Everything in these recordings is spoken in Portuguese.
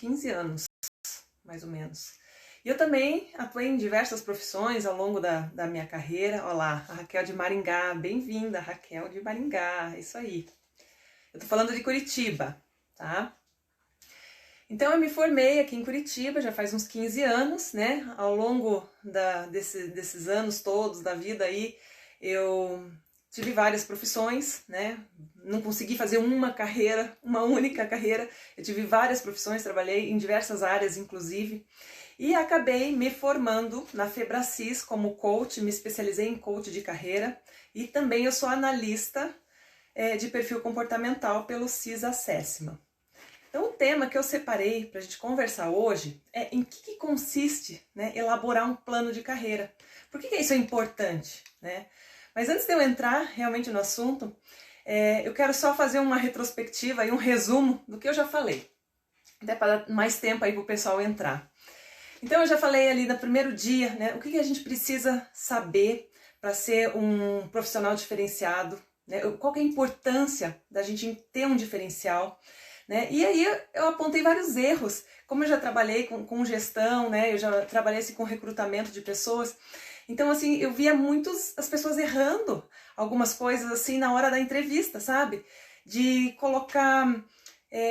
15 anos, mais ou menos. E eu também atuei em diversas profissões ao longo da minha carreira. Olá, a Raquel de Maringá, bem-vinda, Raquel de Maringá, é isso aí. Eu tô falando de Curitiba, tá? Então eu me formei aqui em Curitiba já faz uns 15 anos, né? Ao longo desses anos todos da vida aí, eu tive várias profissões, né? Não consegui fazer uma carreira, uma única carreira. Eu tive várias profissões, trabalhei em diversas áreas, inclusive. E acabei me formando na Febracis como coach, me especializei em coach de carreira. E também eu sou analista de perfil comportamental pelo CIS Assessment. Então o tema que eu separei para a gente conversar hoje é em que consiste, né, elaborar um plano de carreira. Por que isso é importante, né? Mas antes de eu entrar realmente no assunto, eu quero só fazer uma retrospectiva e um resumo do que eu já falei, até para dar mais tempo aí para o pessoal entrar. Então eu já falei ali no primeiro dia, né, o que a gente precisa saber para ser um profissional diferenciado, né, qual que é a importância da gente ter um diferencial, né? E aí eu apontei vários erros, como eu já trabalhei com gestão, né, eu já trabalhei assim, com recrutamento de pessoas. Então, assim, eu via as pessoas errando algumas coisas, assim, na hora da entrevista, sabe? De colocar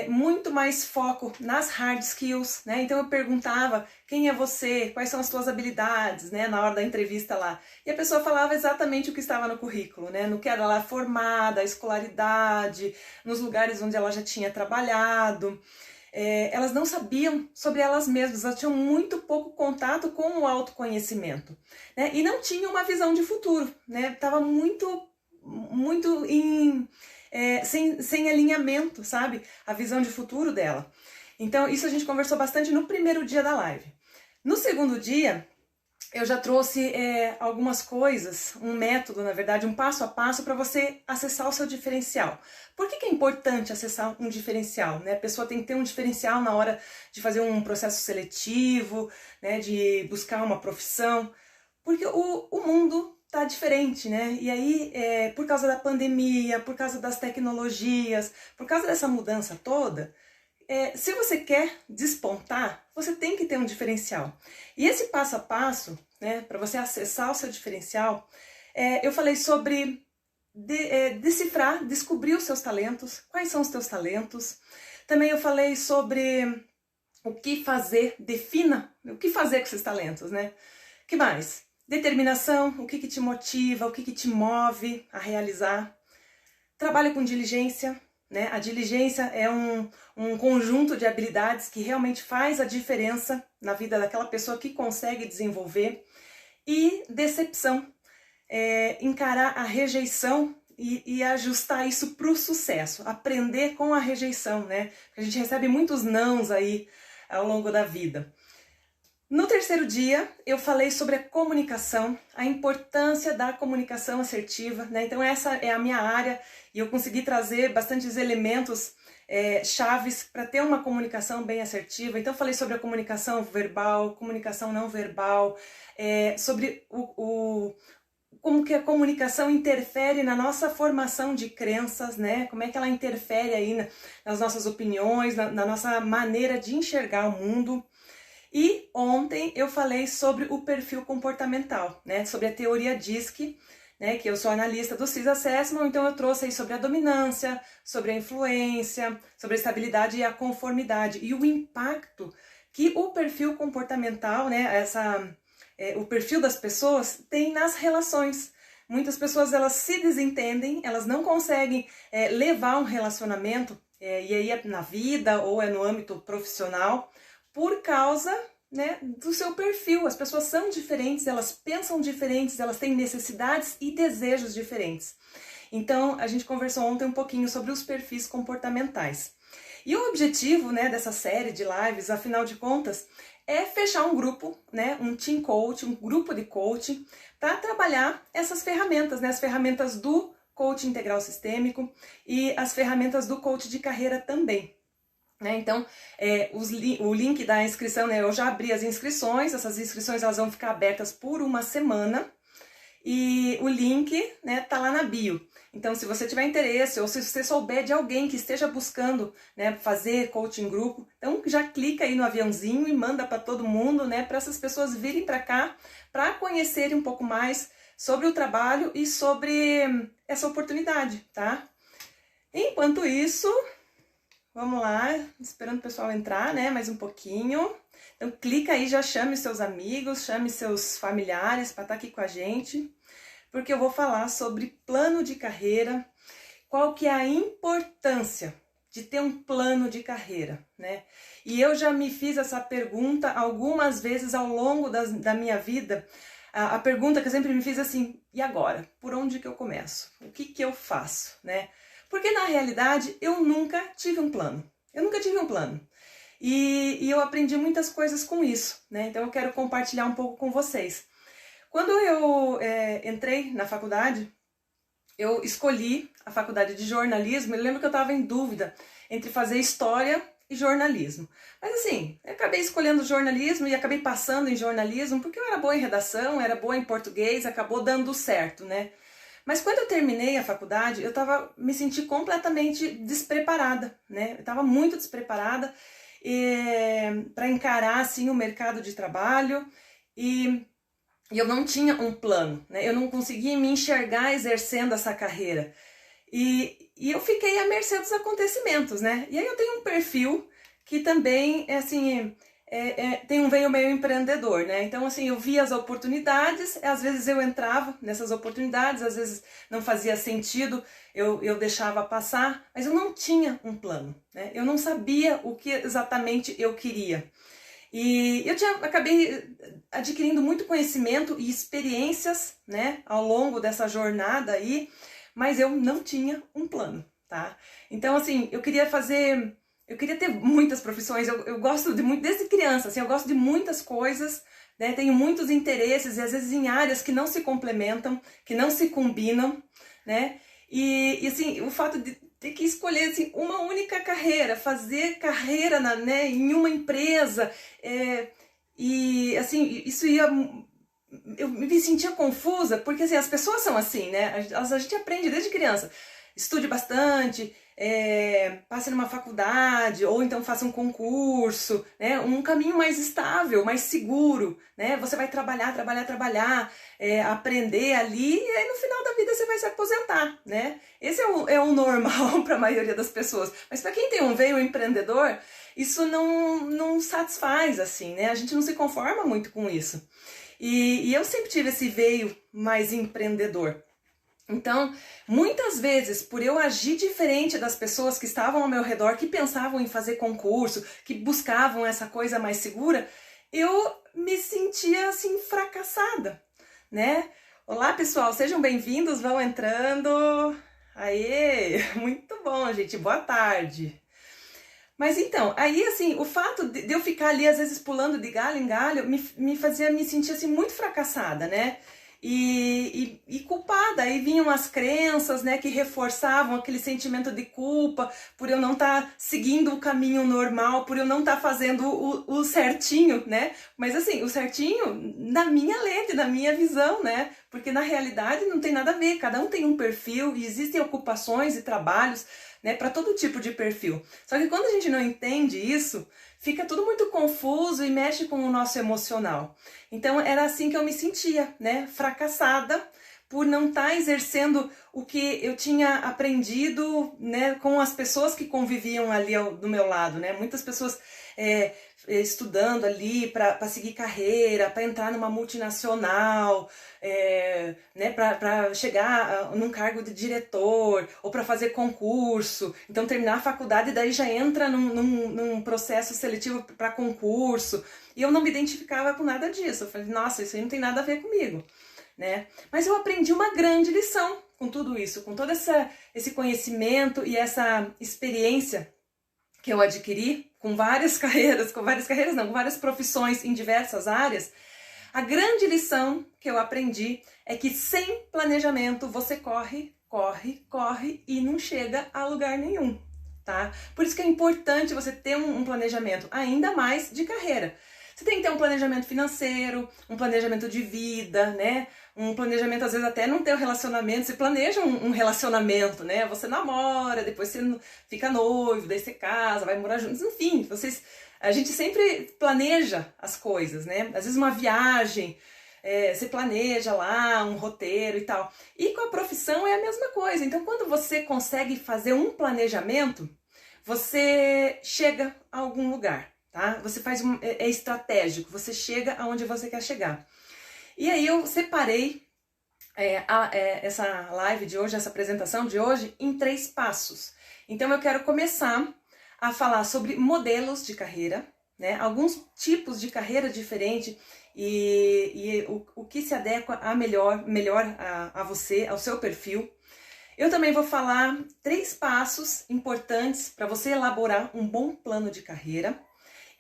muito mais foco nas hard skills, né? Então, eu perguntava, quem é você? Quais são as suas habilidades, né? Na hora da entrevista lá. E a pessoa falava exatamente o que estava no currículo, né? No que era lá formada, a escolaridade, nos lugares onde ela já tinha trabalhado. Elas não sabiam sobre elas mesmas, elas tinham muito pouco contato com o autoconhecimento, né? E não tinham uma visão de futuro, né? Tava muito sem alinhamento, sabe? A visão de futuro dela. Então isso a gente conversou bastante no primeiro dia da live. No segundo dia, eu já trouxe algumas coisas, um método, na verdade, um passo a passo para você acessar o seu diferencial. Por que é importante acessar um diferencial, né? A pessoa tem que ter um diferencial na hora de fazer um processo seletivo, né? De buscar uma profissão, porque o mundo tá diferente, né? E aí, por causa da pandemia, por causa das tecnologias, por causa dessa mudança toda, se você quer despontar, você tem que ter um diferencial. E esse passo a passo, né, para você acessar o seu diferencial, eu falei sobre decifrar, descobrir os seus talentos, quais são os teus talentos. Também eu falei sobre o que fazer, defina o que fazer com esses talentos, né? Que mais? Determinação, o que te motiva, o que te move a realizar. Trabalho com diligência, né? A diligência é um conjunto de habilidades que realmente faz a diferença na vida daquela pessoa que consegue desenvolver. E decepção, encarar a rejeição e ajustar isso para o sucesso, aprender com a rejeição, né? A gente recebe muitos nãos aí ao longo da vida. No terceiro dia, eu falei sobre a comunicação, a importância da comunicação assertiva, né? Então essa é a minha área e eu consegui trazer bastantes elementos chaves para ter uma comunicação bem assertiva. Então falei sobre a comunicação verbal, comunicação não verbal, sobre como que a comunicação interfere na nossa formação de crenças, né? Como é que ela interfere aí nas nossas opiniões, na nossa maneira de enxergar o mundo. E ontem eu falei sobre o perfil comportamental, né? Sobre a teoria DISC, né? Que eu sou analista do CIS Assessment, então eu trouxe aí sobre a dominância, sobre a influência, sobre a estabilidade e a conformidade e o impacto que o perfil comportamental, né? O perfil das pessoas tem nas relações. Muitas pessoas elas se desentendem, elas não conseguem levar um relacionamento, e aí é na vida ou é no âmbito profissional, por causa, né, do seu perfil. As pessoas são diferentes, elas pensam diferentes, elas têm necessidades e desejos diferentes. Então, a gente conversou ontem um pouquinho sobre os perfis comportamentais. E o objetivo, né, dessa série de lives, afinal de contas, é fechar um grupo, né, um team coach, um grupo de coaching, para trabalhar essas ferramentas, né, as ferramentas do coach integral sistêmico e as ferramentas do coach de carreira também. Então, o link da inscrição, né, eu já abri as inscrições, essas inscrições elas vão ficar abertas por uma semana e o link, né, tá lá na bio. Então, se você tiver interesse ou se você souber de alguém que esteja buscando, né, fazer coaching grupo, então já clica aí no aviãozinho e manda para todo mundo, né, para essas pessoas virem para cá, para conhecerem um pouco mais sobre o trabalho e sobre essa oportunidade, tá? Enquanto isso, vamos lá, esperando o pessoal entrar, né, mais um pouquinho. Então clica aí, já chame seus amigos, chame seus familiares para estar aqui com a gente, porque eu vou falar sobre plano de carreira, qual que é a importância de ter um plano de carreira, né? E eu já me fiz essa pergunta algumas vezes ao longo da minha vida. A pergunta que eu sempre me fiz assim, e agora? Por onde que eu começo? O que que eu faço, né? Porque na realidade eu nunca tive um plano. Eu nunca tive um plano. E eu aprendi muitas coisas com isso, né? Então eu quero compartilhar um pouco com vocês. Quando eu entrei na faculdade, eu escolhi a faculdade de jornalismo. Eu lembro que eu estava em dúvida entre fazer história e jornalismo. Mas assim, eu acabei escolhendo jornalismo e acabei passando em jornalismo porque eu era boa em redação, era boa em português, acabou dando certo, né? Mas quando eu terminei a faculdade, me senti completamente despreparada, né? Eu estava muito despreparada para encarar assim o mercado de trabalho e eu não tinha um plano, né? Eu não conseguia me enxergar exercendo essa carreira. E eu fiquei à mercê dos acontecimentos, né? E aí eu tenho um perfil que também tem um veio meio empreendedor, né? Então, assim, eu via as oportunidades, às vezes eu entrava nessas oportunidades, às vezes não fazia sentido, eu deixava passar, mas eu não tinha um plano, né? Eu não sabia o que exatamente eu queria. E eu acabei adquirindo muito conhecimento e experiências, né, ao longo dessa jornada aí, mas eu não tinha um plano, tá? Então, assim, eu queria ter muitas profissões, eu gosto de muito, desde criança, assim, eu gosto de muitas coisas, né, tenho muitos interesses e às vezes em áreas que não se complementam, que não se combinam, né, e assim, o fato de ter que escolher assim, uma única carreira, fazer carreira né, em uma empresa, e assim, isso eu me sentia confusa, porque assim, as pessoas são assim, né, a gente aprende desde criança, estude bastante, passe numa faculdade, ou então faça um concurso, né, um caminho mais estável, mais seguro, né, você vai trabalhar, aprender ali, e aí no final da vida você vai se aposentar, né, esse é o normal para a maioria das pessoas, mas para quem tem um veio empreendedor, isso não satisfaz, assim, né, a gente não se conforma muito com isso, e eu sempre tive esse veio mais empreendedor. Então, muitas vezes, por eu agir diferente das pessoas que estavam ao meu redor, que pensavam em fazer concurso, que buscavam essa coisa mais segura, eu me sentia assim fracassada, né? Olá, pessoal, sejam bem-vindos, vão entrando. Aê, muito bom, gente, boa tarde. Mas então, aí assim, o fato de eu ficar ali às vezes pulando de galho em galho me fazia me sentir assim muito fracassada, né? E culpada, aí vinham as crenças, né, que reforçavam aquele sentimento de culpa por eu não estar seguindo o caminho normal, por eu não estar fazendo o certinho, né, mas assim, o certinho na minha lente, na minha visão, né, porque na realidade não tem nada a ver, cada um tem um perfil e existem ocupações e trabalhos, né, para todo tipo de perfil, só que quando a gente não entende isso, fica tudo muito confuso e mexe com o nosso emocional. Então era assim que eu me sentia, né? Fracassada por não estar exercendo o que eu tinha aprendido, né? Com as pessoas que conviviam ali do meu lado, né? Muitas pessoas estudando ali para seguir carreira, para entrar numa multinacional, né, para chegar num cargo de diretor ou para fazer concurso, então terminar a faculdade e daí já entra num processo seletivo para concurso, e eu não me identificava com nada disso, eu falei, nossa, isso aí não tem nada a ver comigo, né? Mas eu aprendi uma grande lição com tudo isso, com todo esse conhecimento e essa experiência que eu adquiri com várias profissões em diversas áreas. A grande lição que eu aprendi é que sem planejamento você corre e não chega a lugar nenhum, tá? Por isso que é importante você ter um planejamento, ainda mais de carreira. Você tem que ter um planejamento financeiro, um planejamento de vida, né? Um planejamento, às vezes, até não ter um relacionamento. Você planeja um relacionamento, né? Você namora, depois você fica noivo, daí você casa, vai morar juntos. Enfim, a gente sempre planeja as coisas, né? Às vezes uma viagem, você planeja lá um roteiro e tal. E com a profissão é a mesma coisa. Então, quando você consegue fazer um planejamento, você chega a algum lugar, tá? Você faz é estratégico, você chega aonde você quer chegar. E aí eu separei essa live de hoje, essa apresentação de hoje, em 3 passos. Então eu quero começar a falar sobre modelos de carreira, né? Alguns tipos de carreira diferente e o que se adequa melhor a você, ao seu perfil. Eu também vou falar 3 passos importantes para você elaborar um bom plano de carreira.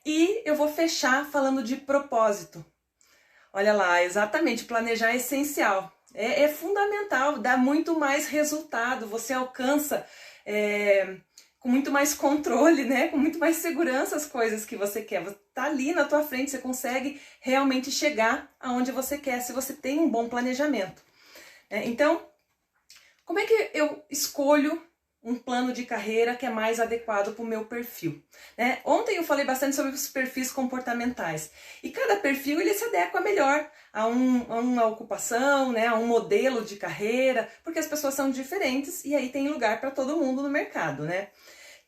E eu vou fechar falando de propósito. Olha lá, exatamente, planejar é essencial. É fundamental, dá muito mais resultado, você alcança com muito mais controle, né? Com muito mais segurança as coisas que você quer. Tá ali na tua frente, você consegue realmente chegar aonde você quer, se você tem um bom planejamento. Então, como é que eu escolho um plano de carreira que é mais adequado para o meu perfil, né? Ontem eu falei bastante sobre os perfis comportamentais e cada perfil ele se adequa melhor a uma ocupação, né? A um modelo de carreira, porque as pessoas são diferentes e aí tem lugar para todo mundo no mercado, né?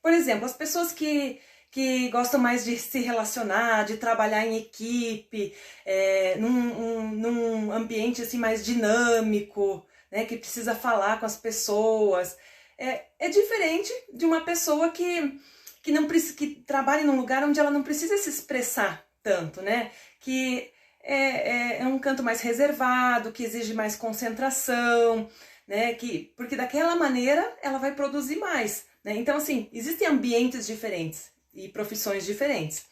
Por exemplo, as pessoas que gostam mais de se relacionar, de trabalhar em equipe, num ambiente assim mais dinâmico, né? Que precisa falar com as pessoas. É diferente de uma pessoa que trabalha num lugar onde ela não precisa se expressar tanto, né? Que é um canto mais reservado, que exige mais concentração, né? Porque daquela maneira ela vai produzir mais, né? Então, assim, existem ambientes diferentes e profissões diferentes.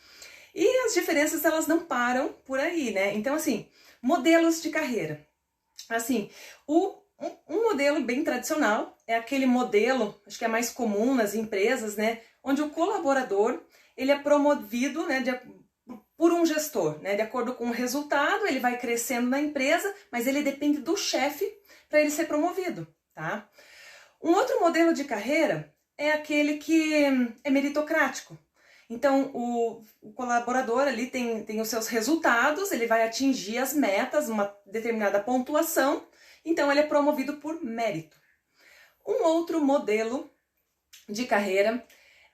E as diferenças, elas não param por aí, né? Então, assim, modelos de carreira. Assim, um modelo bem tradicional é aquele modelo, acho que é mais comum nas empresas, né, onde o colaborador ele é promovido, né, por um gestor, né, de acordo com o resultado, ele vai crescendo na empresa, mas ele depende do chefe para ele ser promovido, tá? Um outro modelo de carreira é aquele que é meritocrático. Então, o colaborador ali tem os seus resultados, ele vai atingir as metas, uma determinada pontuação, então ele é promovido por mérito. Um outro modelo de carreira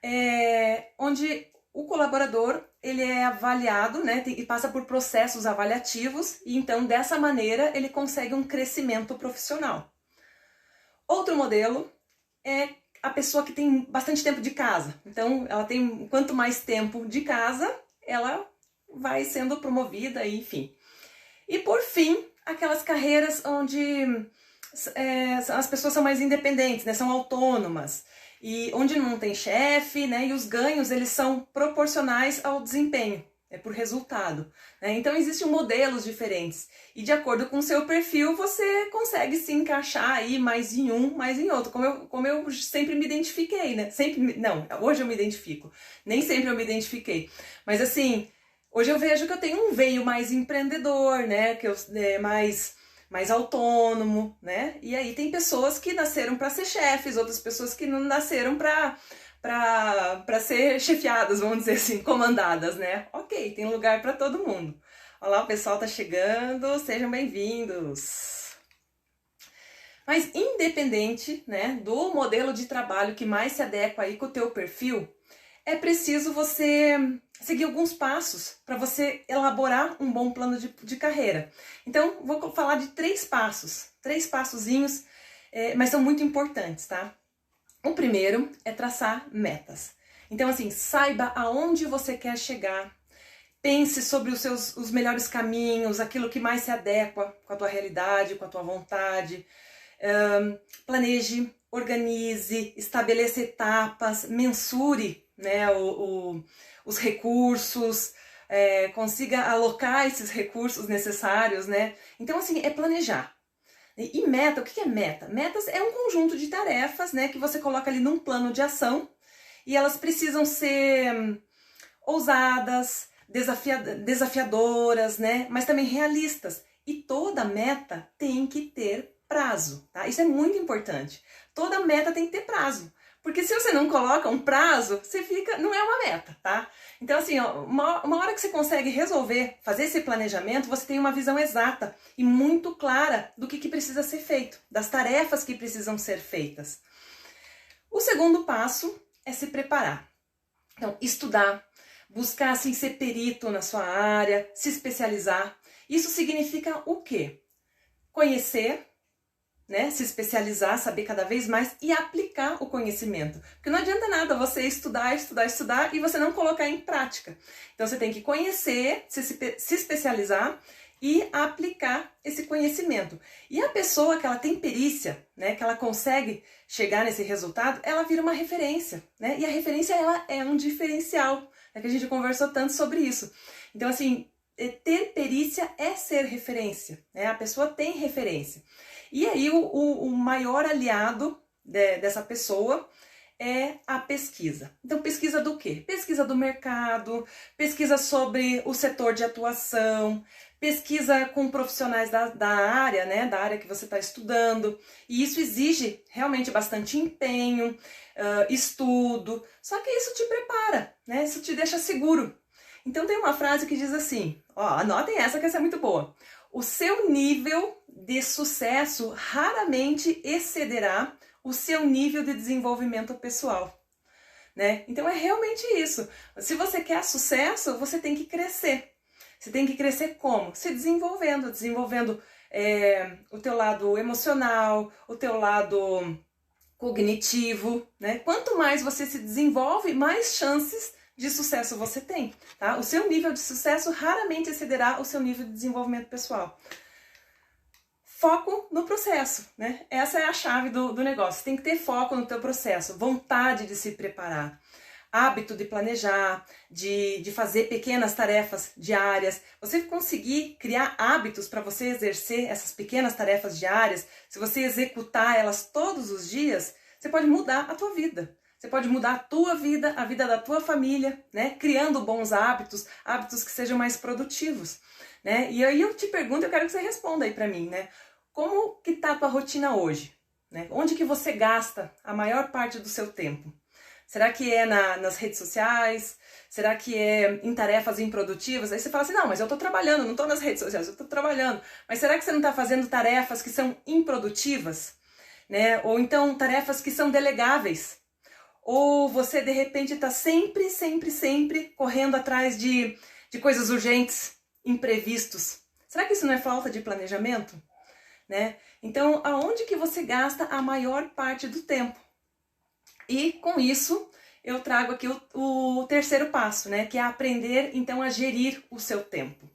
é onde o colaborador ele é avaliado, né, e passa por processos avaliativos e então dessa maneira ele consegue um crescimento profissional. Outro modelo é a pessoa que tem bastante tempo de casa. Então ela tem quanto mais tempo de casa, ela vai sendo promovida, enfim. E por fim, aquelas carreiras onde as pessoas são mais independentes, né, são autônomas, e onde não tem chefe, né, e os ganhos eles são proporcionais ao desempenho, por resultado, né? Então existem modelos diferentes e de acordo com o seu perfil você consegue se encaixar aí mais em um, mais em outro, como eu sempre me identifiquei, né? Hoje eu me identifico, nem sempre eu me identifiquei, mas assim, hoje eu vejo que eu tenho um veio mais empreendedor, né, que eu mais autônomo, né? E aí tem pessoas que nasceram para ser chefes, outras pessoas que não nasceram para ser chefiadas, vamos dizer assim, comandadas, né? Ok, tem lugar para todo mundo. Olha lá, o pessoal tá chegando, sejam bem-vindos. Mas independente, né, do modelo de trabalho que mais se adequa aí com o teu perfil, é preciso você seguir alguns passos para você elaborar um bom plano de carreira. Então, vou falar de 3 passos, 3 passozinhos, mas são muito importantes, tá? O primeiro é traçar metas. Então, assim, saiba aonde você quer chegar, pense sobre os melhores caminhos, aquilo que mais se adequa com a tua realidade, com a tua vontade. Planeje, organize, estabeleça etapas, mensure, né, os recursos, consiga alocar esses recursos necessários, né? Então, assim, é planejar. E meta, o que é meta? Metas é um conjunto de tarefas, né, que você coloca ali num plano de ação e elas precisam ser ousadas, desafiadoras, né? Mas também realistas. E toda meta tem que ter prazo, tá? Isso é muito importante. Toda meta tem que ter prazo. Porque se você não coloca um prazo, você fica, não é uma meta, tá? Então assim, ó, uma hora que você consegue resolver, fazer esse planejamento, você tem uma visão exata e muito clara do que precisa ser feito, das tarefas que precisam ser feitas. O segundo passo é se preparar. Então, estudar, buscar assim ser perito na sua área, se especializar. Isso significa o quê? Conhecer, né? Se especializar, saber cada vez mais e aplicar o conhecimento. Porque não adianta nada você estudar e você não colocar em prática. Então você tem que conhecer, se especializar e aplicar esse conhecimento. E a pessoa que ela tem perícia, né, que ela consegue chegar nesse resultado, ela vira uma referência, né? E a referência ela é um diferencial, né, que a gente conversou tanto sobre isso. Então assim, ter perícia é ser referência, né? A pessoa tem referência. E aí o maior aliado dessa pessoa é a pesquisa. Então pesquisa do quê? Pesquisa do mercado, pesquisa sobre o setor de atuação, pesquisa com profissionais da área, né? Da área que você está estudando. E isso exige realmente bastante empenho, estudo. Só que isso te prepara, né? Isso te deixa seguro. Então tem uma frase que diz assim, ó, anotem essa que essa é muito boa. O seu nível de sucesso raramente excederá o seu nível de desenvolvimento pessoal, né? Então é realmente isso. Se você quer sucesso, você tem que crescer. Você tem que crescer como? Se desenvolvendo, o teu lado emocional, o teu lado cognitivo, né? Quanto mais você se desenvolve, mais chances de sucesso você tem, tá? O seu nível de sucesso raramente excederá o seu nível de desenvolvimento pessoal. Foco no processo, né? Essa é a chave do negócio. Você tem que ter foco no teu processo, vontade de se preparar, hábito de planejar, de fazer pequenas tarefas diárias. Você conseguir criar hábitos para você exercer essas pequenas tarefas diárias, se você executar elas todos os dias, você pode mudar a tua vida. Você pode mudar a tua vida, a vida da tua família, né? Criando bons hábitos, hábitos que sejam mais produtivos, né? E aí eu te pergunto, eu quero que você responda aí para mim, né? Como que tá a tua rotina hoje? Né? Onde que você gasta a maior parte do seu tempo? Será que é nas redes sociais? Será que é em tarefas improdutivas? Aí você fala assim, não, mas eu tô trabalhando, não tô nas redes sociais, eu tô trabalhando. Mas será que você não tá fazendo tarefas que são improdutivas? Né? Ou então tarefas que são delegáveis? Ou você, de repente, está sempre correndo atrás de coisas urgentes, imprevistos. Será que isso não é falta de planejamento? Né? Então, aonde que você gasta a maior parte do tempo? E, com isso, eu trago aqui o terceiro passo, né? Que é aprender, então, a gerir o seu tempo.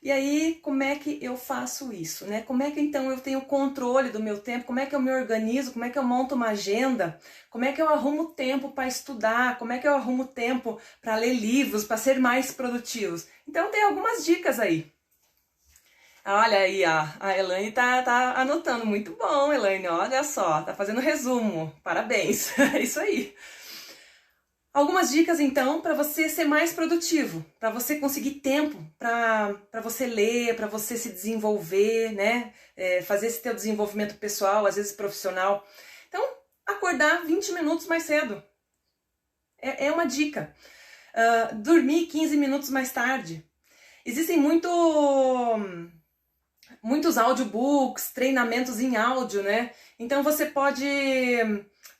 E aí, como é que eu faço isso, né? Como é que então eu tenho controle do meu tempo? Como é que eu me organizo? Como é que eu monto uma agenda? Como é que eu arrumo tempo para estudar? Como é que eu arrumo tempo para ler livros, para ser mais produtivos? Então tem algumas dicas aí. Olha aí, a Elaine tá anotando. Muito bom, Elaine, olha só, tá fazendo resumo. Parabéns, é isso aí. Algumas dicas, então, para você ser mais produtivo, para você conseguir tempo para você ler, para você se desenvolver, né? Fazer esse teu desenvolvimento pessoal, às vezes profissional. Então, acordar 20 minutos mais cedo. É uma dica. Dormir 15 minutos mais tarde. Existem muitos audiobooks, treinamentos em áudio, né? Então você pode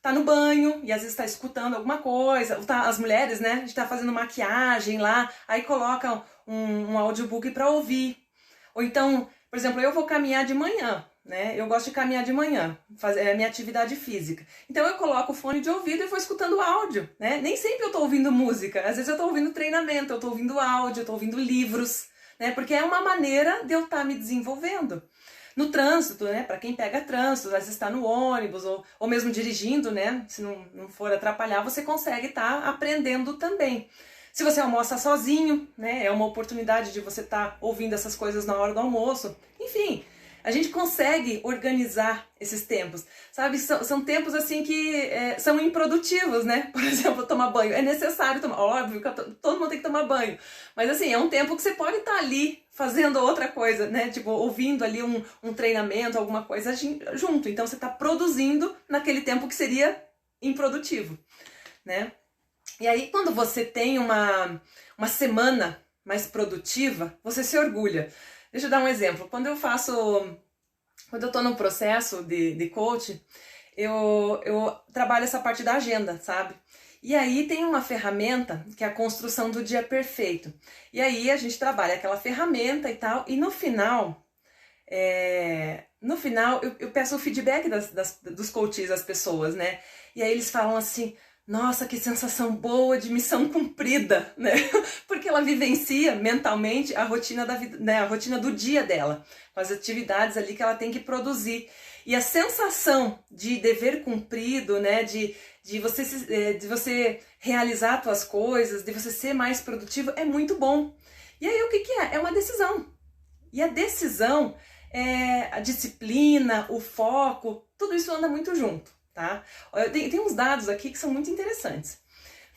tá no banho e às vezes está escutando alguma coisa, as mulheres, né, a gente tá fazendo maquiagem lá, aí colocam um audiobook para ouvir. Ou então, por exemplo, eu vou caminhar de manhã, né? Eu gosto de caminhar de manhã, fazer minha atividade física. Então eu coloco o fone de ouvido e vou escutando áudio, né? Nem sempre eu tô ouvindo música, às vezes eu tô ouvindo treinamento, eu tô ouvindo áudio, eu tô ouvindo livros, né? Porque é uma maneira de eu estar me desenvolvendo. No trânsito, né? Para quem pega trânsito, às vezes está no ônibus ou mesmo dirigindo, né? Se não for atrapalhar, você consegue estar aprendendo também. Se você almoça sozinho, né? É uma oportunidade de você estar ouvindo essas coisas na hora do almoço. Enfim, A gente consegue organizar esses tempos, sabe? São tempos assim que são improdutivos, né? Por exemplo, tomar banho. É necessário tomar, óbvio que todo mundo tem que tomar banho. Mas assim, é um tempo que você pode estar ali fazendo outra coisa, né? Tipo, ouvindo ali um treinamento, alguma coisa junto. Então você está produzindo naquele tempo que seria improdutivo, né? E aí, quando você tem uma semana mais produtiva, você se orgulha. Deixa eu dar um exemplo. Quando eu tô num processo de coach, eu trabalho essa parte da agenda, sabe? E aí tem uma ferramenta que é a construção do dia perfeito. E aí a gente trabalha aquela ferramenta e tal, e no final eu peço o feedback dos coaches, das pessoas, né? E aí eles falam assim: nossa, que sensação boa de missão cumprida, né? Porque ela vivencia mentalmente a rotina da vida, né? A rotina do dia dela, com as atividades ali que ela tem que produzir. E a sensação de dever cumprido, né? De você realizar as suas coisas, de você ser mais produtivo, é muito bom. E aí o que é? É uma decisão. E a decisão, a disciplina, o foco, tudo isso anda muito junto. Tá? Tem uns dados aqui que são muito interessantes.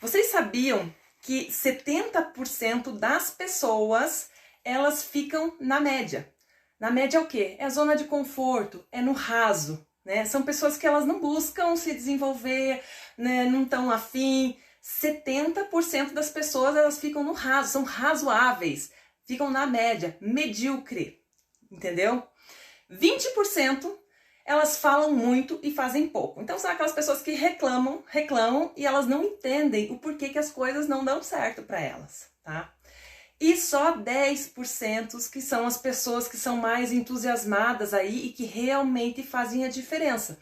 Vocês sabiam que 70% das pessoas, elas ficam na média? Na média é o quê? É a zona de conforto, é no raso, né? São pessoas que elas não buscam se desenvolver, né? Não estão afim. 70% das pessoas, elas ficam no raso, são razoáveis, ficam na média, medíocre, entendeu? 20% elas falam muito e fazem pouco. Então são aquelas pessoas que reclamam e elas não entendem o porquê que as coisas não dão certo para elas, tá? E só 10% que são as pessoas que são mais entusiasmadas aí e que realmente fazem a diferença.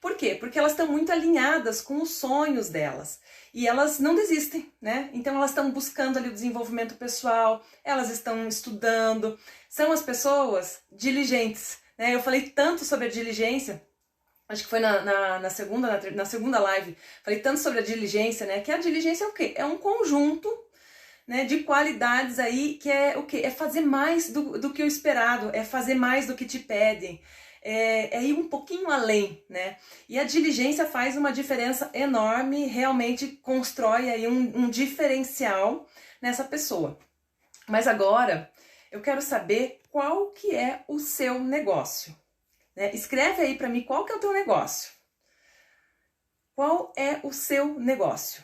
Por quê? Porque elas estão muito alinhadas com os sonhos delas. E elas não desistem, né? Então elas estão buscando ali o desenvolvimento pessoal, elas estão estudando. São as pessoas diligentes. Eu falei tanto sobre a diligência, acho que foi na segunda live, falei tanto sobre a diligência, né? Que a diligência é o quê? É um conjunto, né, de qualidades aí que é o quê? É fazer mais do que o esperado, é fazer mais do que te pedem, é ir um pouquinho além, né? E a diligência faz uma diferença enorme, realmente constrói aí um diferencial nessa pessoa. Mas agora eu quero saber qual que é o seu negócio, né? Escreve aí para mim qual que é o teu negócio. Qual é o seu negócio,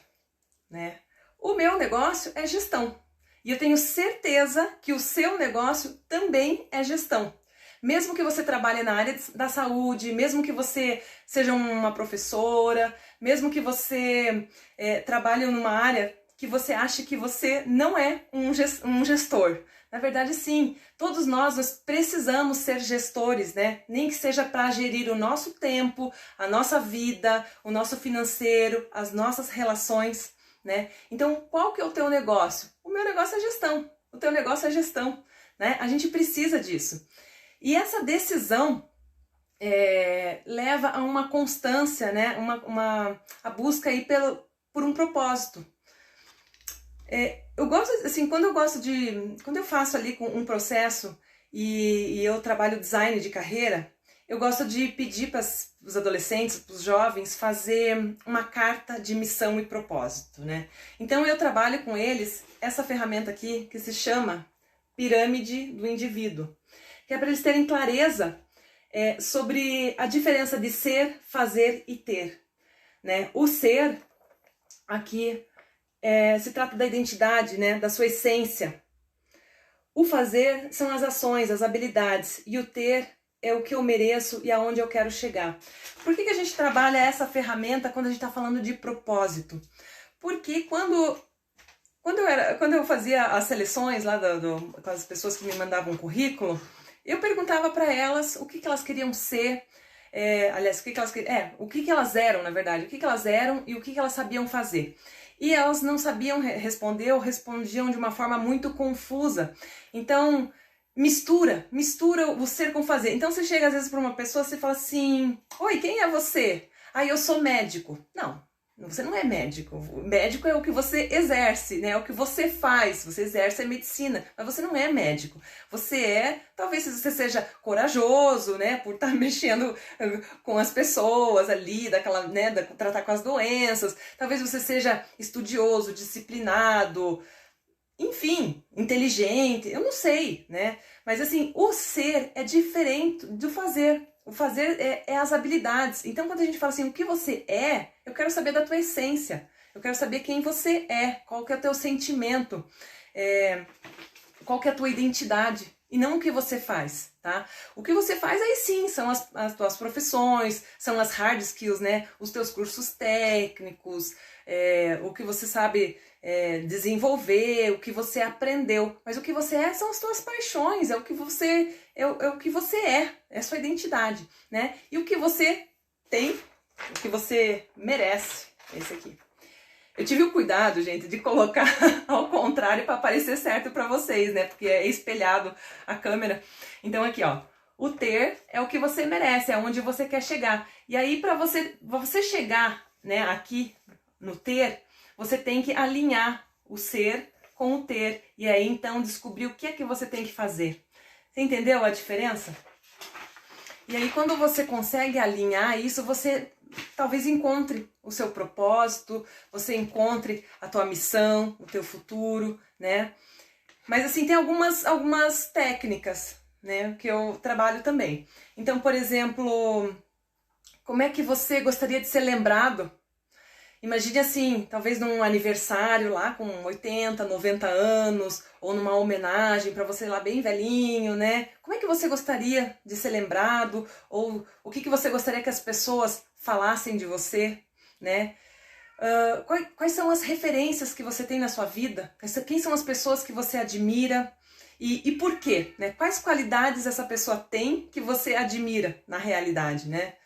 né? O meu negócio é gestão. E eu tenho certeza que o seu negócio também é gestão. Mesmo que você trabalhe na área da saúde, mesmo que você seja uma professora, mesmo que você trabalhe numa área que você acha que você não é um gestor. Na verdade, sim, todos nós precisamos ser gestores, né? Nem que seja para gerir o nosso tempo, a nossa vida, o nosso financeiro, as nossas relações, né? Então, qual que é o teu negócio? O meu negócio é gestão, o teu negócio é gestão, né? A gente precisa disso. E essa decisão leva a uma constância, né? A busca aí por um propósito. Eu gosto, assim, quando eu faço ali com um processo e eu trabalho design de carreira, eu gosto de pedir para os adolescentes, para os jovens, fazer uma carta de missão e propósito, né? Então eu trabalho com eles essa ferramenta aqui que se chama Pirâmide do Indivíduo, que é para eles terem clareza sobre a diferença de ser, fazer e ter, né? O ser aqui se trata da identidade, né? Da sua essência. O fazer são as ações, as habilidades, e o ter é o que eu mereço e aonde eu quero chegar. Por que a gente trabalha essa ferramenta quando a gente está falando de propósito? Porque quando eu fazia as seleções lá com as pessoas que me mandavam currículo, eu perguntava para elas o que elas queriam ser, aliás, o que elas eram, na verdade, o que elas eram e o que elas sabiam fazer. E elas não sabiam responder ou respondiam de uma forma muito confusa. Então, mistura o ser com o fazer. Então, você chega às vezes para uma pessoa e fala assim: oi, quem é você? Eu sou médico. Não, Você não é médico. O médico é o que você exerce, né? É o que você faz. Você exerce a medicina, mas você não é médico. Você é, talvez você seja corajoso, né? Por estar mexendo com as pessoas ali, daquela, né? Tratar com as doenças. Talvez você seja estudioso, disciplinado, enfim, inteligente. Eu não sei, né? Mas assim, o ser é diferente do fazer. O fazer é as habilidades. Então, quando a gente fala assim, o que você é, eu quero saber da tua essência. Eu quero saber quem você é, qual que é o teu sentimento, qual que é a tua identidade. E não o que você faz, tá? O que você faz aí sim, são as tuas profissões, são as hard skills, né? Os teus cursos técnicos, o que você sabe desenvolver, o que você aprendeu. Mas o que você é são as tuas paixões, é o que você é a sua identidade, né? E o que você tem, o que você merece, esse aqui. Eu tive o cuidado, gente, de colocar ao contrário para parecer certo para vocês, né? Porque é espelhado a câmera. Então aqui, ó, o ter é o que você merece, é onde você quer chegar. E aí para você chegar, né, aqui no ter, você tem que alinhar o ser com o ter. E aí então descobrir o que é que você tem que fazer. Você entendeu a diferença? E aí quando você consegue alinhar isso, você talvez encontre o seu propósito, você encontre a tua missão, o teu futuro, né? Mas assim, tem algumas técnicas, né, que eu trabalho também. Então, por exemplo, como é que você gostaria de ser lembrado? Imagine assim, talvez num aniversário lá com 80, 90 anos, ou numa homenagem para você lá bem velhinho, né? Como é que você gostaria de ser lembrado? Ou o que você gostaria que as pessoas falassem de você, né? Quais são as referências que você tem na sua vida? Quem são as pessoas que você admira? E por quê? Né? Quais qualidades essa pessoa tem que você admira na realidade, né?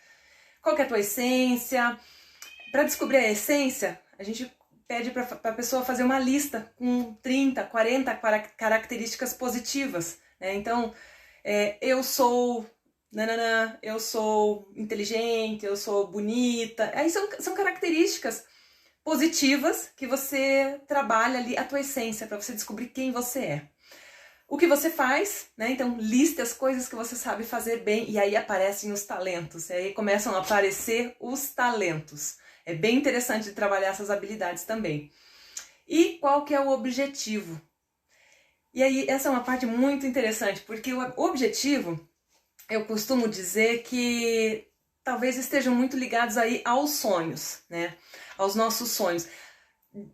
Qual que é a tua essência? Para descobrir a essência, a gente pede para a pessoa fazer uma lista com 30, 40 características positivas, né? Então, eu sou nananã, eu sou inteligente, eu sou bonita. Aí são características positivas que você trabalha ali a tua essência para você descobrir quem você é. O que você faz, né? Então liste as coisas que você sabe fazer bem e aí aparecem os talentos. E aí começam a aparecer os talentos. É bem interessante de trabalhar essas habilidades também. E qual que é o objetivo? E aí essa é uma parte muito interessante, porque o objetivo, eu costumo dizer que talvez estejam muito ligados aí aos sonhos, né? Aos nossos sonhos.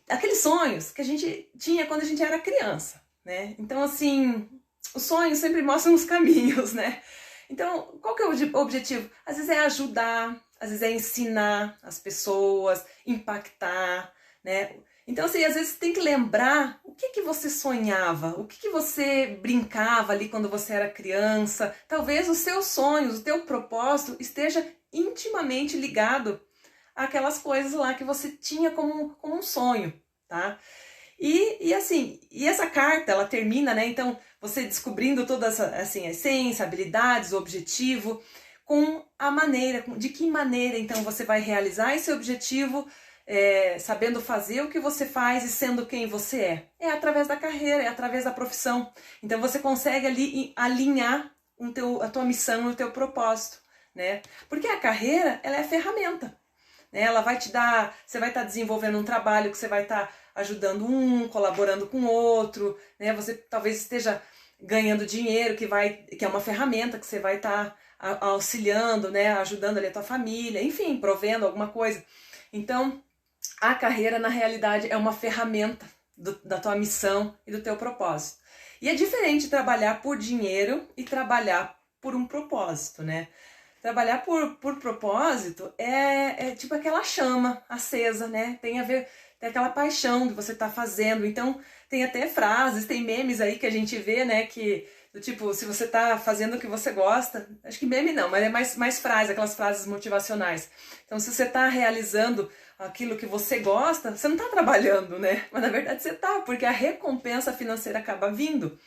Aqueles sonhos que a gente tinha quando a gente era criança, né? Então, assim, os sonhos sempre mostram os caminhos, né? Então, qual que é o objetivo? Às vezes é ajudar, às vezes é ensinar as pessoas, impactar, né? Então, assim, às vezes tem que lembrar o que você sonhava, o que você brincava ali quando você era criança. Talvez os seus sonhos, o teu propósito esteja intimamente ligado àquelas coisas lá que você tinha como um sonho, tá? E assim, e essa carta, ela termina, né? Então, você descobrindo toda essa, assim, a essência, habilidades, o objetivo, com a maneira, de que maneira, então, você vai realizar esse objetivo, sabendo fazer o que você faz e sendo quem você é. É através da carreira, é através da profissão. Então, você consegue ali alinhar a tua missão, o teu propósito, né? Porque a carreira, ela é a ferramenta, né? Ela vai te dar, você vai estar desenvolvendo um trabalho que você vai estar ajudando colaborando com o outro, né? Você talvez esteja ganhando dinheiro, que é uma ferramenta que você vai estar auxiliando, né? Ajudando ali a tua família, enfim, provendo alguma coisa. Então, a carreira, na realidade, é uma ferramenta da tua missão e do teu propósito. E é diferente trabalhar por dinheiro e trabalhar por um propósito, né? Trabalhar por propósito é tipo aquela chama acesa, né? Tem a ver, tem aquela paixão que você tá fazendo. Então, tem até frases, tem memes aí que a gente vê, né? Que, do tipo, se você tá fazendo o que você gosta, acho que meme não, mas é mais frases, aquelas frases motivacionais. Então, se você tá realizando aquilo que você gosta, você não tá trabalhando, né? Mas na verdade você tá, porque a recompensa financeira acaba vindo.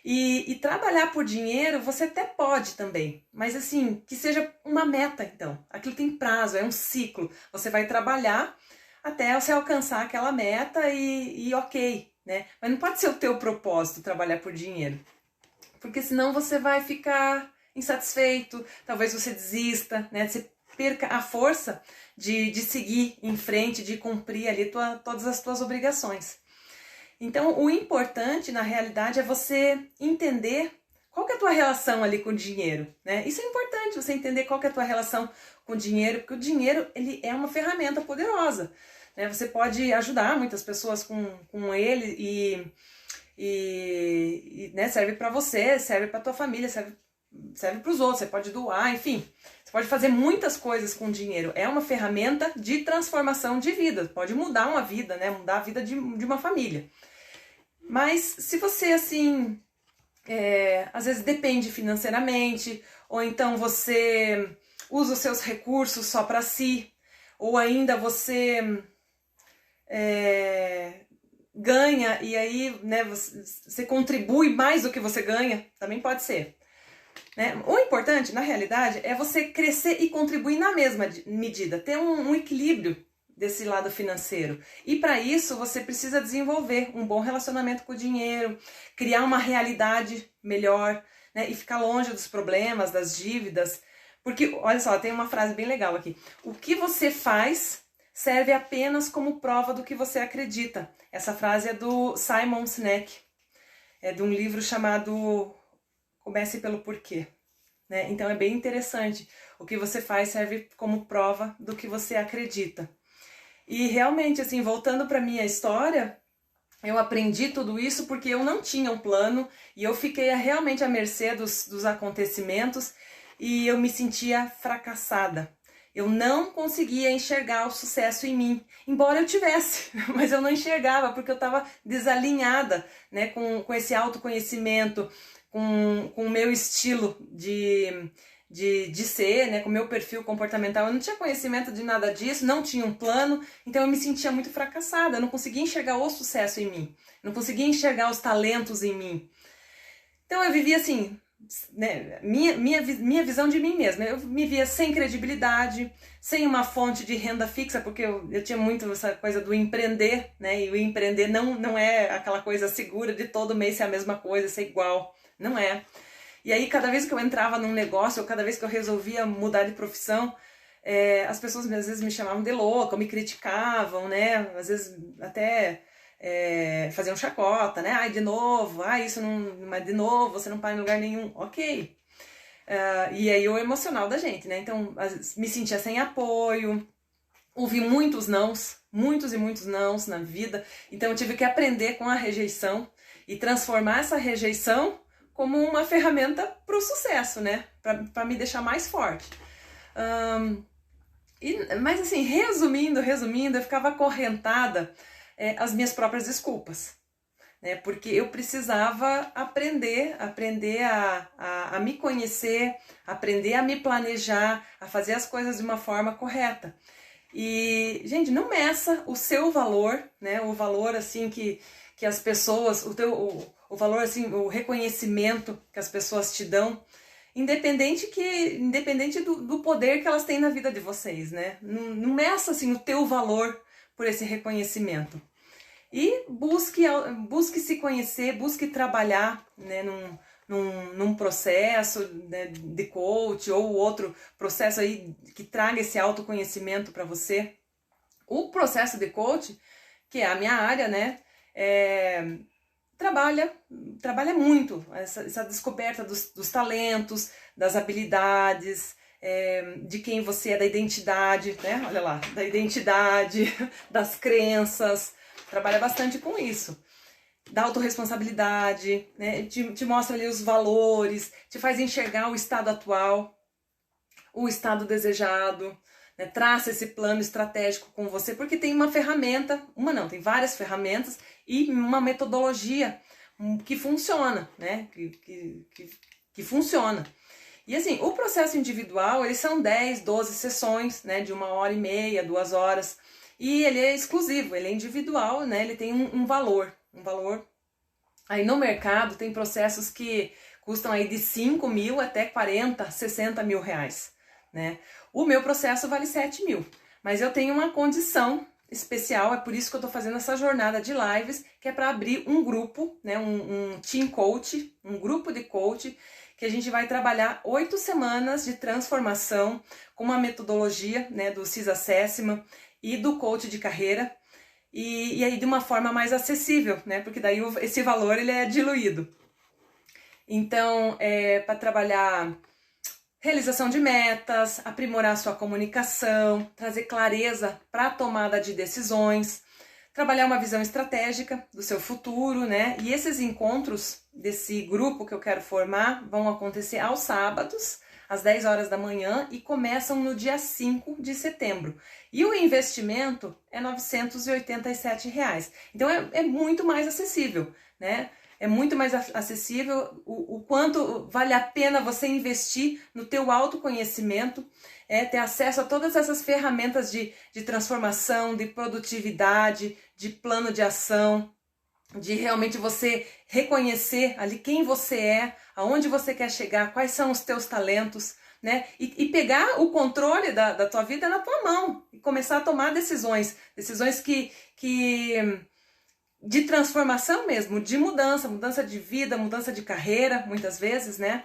E trabalhar por dinheiro você até pode também, mas assim, que seja uma meta então. Aquilo tem prazo, é um ciclo. Você vai trabalhar até você alcançar aquela meta e ok, né? Mas não pode ser o teu propósito trabalhar por dinheiro, porque senão você vai ficar insatisfeito, talvez você desista, né? Você perca a força de seguir em frente, de cumprir ali todas as tuas obrigações. Então, o importante, na realidade, é você entender qual que é a tua relação ali com o dinheiro, né? Isso é importante, você entender qual que é a tua relação com o dinheiro, porque o dinheiro, ele é uma ferramenta poderosa, né? Você pode ajudar muitas pessoas com ele e né, serve para você, serve para tua família, serve para os outros, você pode doar, enfim. Você pode fazer muitas coisas com dinheiro. É uma ferramenta de transformação de vida, pode mudar uma vida, né? Mudar a vida de uma família. Mas se você, assim, às vezes depende financeiramente, ou então você usa os seus recursos só para si, ou ainda você ganha e aí, né, você contribui mais do que você ganha, também pode ser. Né? O importante, na realidade, é você crescer e contribuir na mesma medida, ter um equilíbrio desse lado financeiro. E para isso você precisa desenvolver um bom relacionamento com o dinheiro, criar uma realidade melhor, né? E ficar longe dos problemas, das dívidas. Porque, olha só, tem uma frase bem legal aqui. O que você faz serve apenas como prova do que você acredita. Essa frase é do Simon Sinek, é de um livro chamado Comece pelo Porquê. Né? Então é bem interessante. O que você faz serve como prova do que você acredita. E realmente, assim, voltando para minha história, eu aprendi tudo isso porque eu não tinha um plano e eu fiquei realmente à mercê dos acontecimentos e eu me sentia fracassada. Eu não conseguia enxergar o sucesso em mim, embora eu tivesse, mas eu não enxergava porque eu estava desalinhada, né, com esse autoconhecimento, com o meu estilo de ser, né, com o meu perfil comportamental. Eu não tinha conhecimento de nada disso, não tinha um plano, então eu me sentia muito fracassada, eu não conseguia enxergar o sucesso em mim, não conseguia enxergar os talentos em mim. Então eu vivia assim, né, minha visão de mim mesma, eu me via sem credibilidade, sem uma fonte de renda fixa, porque eu tinha muito essa coisa do empreender, né, e o empreender não é aquela coisa segura de todo mês ser a mesma coisa, ser igual, não é. E aí, cada vez que eu entrava num negócio, ou cada vez que eu resolvia mudar de profissão, as pessoas às vezes me chamavam de louca, ou me criticavam, né? Às vezes até faziam chacota, né? Ai, de novo, isso não... Mas de novo, você não para em lugar nenhum. Ok. E aí o emocional da gente, né? Então, me sentia sem apoio, ouvi muitos nãos, muitos e muitos nãos na vida. Então, eu tive que aprender com a rejeição e transformar essa rejeição como uma ferramenta para o sucesso, né? Para me deixar mais forte. Mas assim, resumindo, eu ficava acorrentada às minhas próprias desculpas, né? Porque eu precisava aprender a me conhecer, aprender a me planejar, a fazer as coisas de uma forma correta. E, gente, não meça o seu valor, né? O valor assim que as pessoas, o valor, assim, o reconhecimento que as pessoas te dão, independente do poder que elas têm na vida de vocês, né? Não meça, assim, o teu valor por esse reconhecimento. E busque se conhecer, busque trabalhar, né, num processo, né, de coach ou outro processo aí que traga esse autoconhecimento para você. O processo de coach, que é a minha área, né, trabalha muito essa descoberta dos talentos, das habilidades, de quem você é, da identidade, né? Olha lá, da identidade, das crenças, trabalha bastante com isso. Da autorresponsabilidade, né? Te mostra ali os valores, te faz enxergar o estado atual, o estado desejado, né? Traça esse plano estratégico com você, porque tem uma ferramenta, tem várias ferramentas e uma metodologia que funciona, né? Que funciona. E assim, o processo individual, eles são 10, 12 sessões, né? De 1h30, 2 horas. E ele é exclusivo, ele é individual, né? Ele tem um valor. Aí no mercado tem processos que custam aí de 5 mil até 40, 60 mil reais, né? O meu processo vale 7 mil, mas eu tenho uma condição especial, é por isso que eu tô fazendo essa jornada de lives, que é para abrir um grupo, né, um team coach, um grupo de coach, que a gente vai trabalhar 8 semanas de transformação com uma metodologia, né, do CIS Assessment e do coach de carreira, e aí de uma forma mais acessível, né, porque daí esse valor ele é diluído. Então, para trabalhar realização de metas, aprimorar sua comunicação, trazer clareza para a tomada de decisões, trabalhar uma visão estratégica do seu futuro, né? E esses encontros desse grupo que eu quero formar vão acontecer aos sábados, às 10 horas da manhã, e começam no dia 5 de setembro. E o investimento é R$ 987. Então é muito mais acessível, né? É muito mais acessível o quanto vale a pena você investir no teu autoconhecimento, ter acesso a todas essas ferramentas de transformação, de produtividade, de plano de ação, de realmente você reconhecer ali quem você é, aonde você quer chegar, quais são os teus talentos, né? E pegar o controle da tua vida na tua mão e começar a tomar decisões que de transformação mesmo, de mudança de vida, mudança de carreira, muitas vezes, né?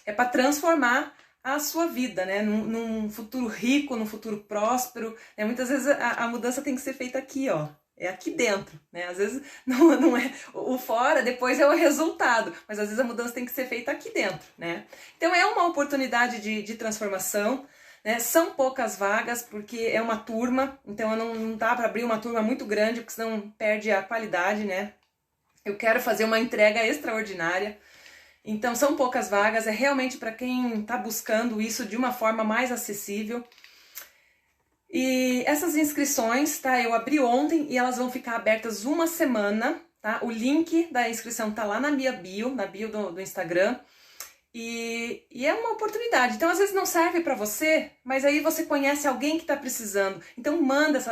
É para transformar a sua vida, né? Num futuro rico, num futuro próspero, né? Muitas vezes a mudança tem que ser feita aqui, ó. É aqui dentro, né? Às vezes não é o fora, depois é o resultado, mas às vezes a mudança tem que ser feita aqui dentro, né? Então é uma oportunidade de transformação, né? São poucas vagas, porque é uma turma, então não dá para abrir uma turma muito grande, porque senão perde a qualidade, né? Eu quero fazer uma entrega extraordinária, então são poucas vagas, é realmente para quem está buscando isso de uma forma mais acessível. E essas inscrições, tá? Eu abri ontem e elas vão ficar abertas uma semana, tá? O link da inscrição tá lá na minha bio, na bio do Instagram. E é uma oportunidade. Então, às vezes não serve para você, mas aí você conhece alguém que está precisando. Então, manda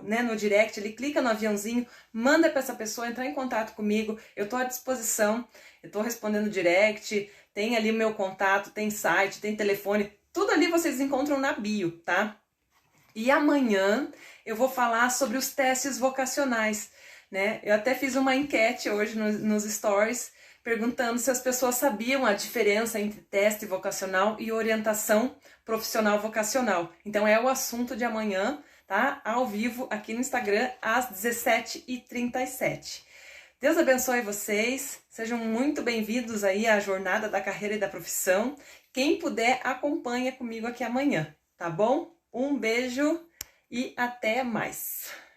né, no direct, ele clica no aviãozinho, manda para essa pessoa entrar em contato comigo. Eu estou à disposição, eu estou respondendo direct, tem ali o meu contato, tem site, tem telefone, tudo ali vocês encontram na bio, tá? E amanhã eu vou falar sobre os testes vocacionais, né? Eu até fiz uma enquete hoje nos stories, perguntando se as pessoas sabiam a diferença entre teste vocacional e orientação profissional vocacional. Então é o assunto de amanhã, tá? Ao vivo aqui no Instagram às 17h37. Deus abençoe vocês, sejam muito bem-vindos aí à jornada da carreira e da profissão. Quem puder, acompanha comigo aqui amanhã, tá bom? Um beijo e até mais!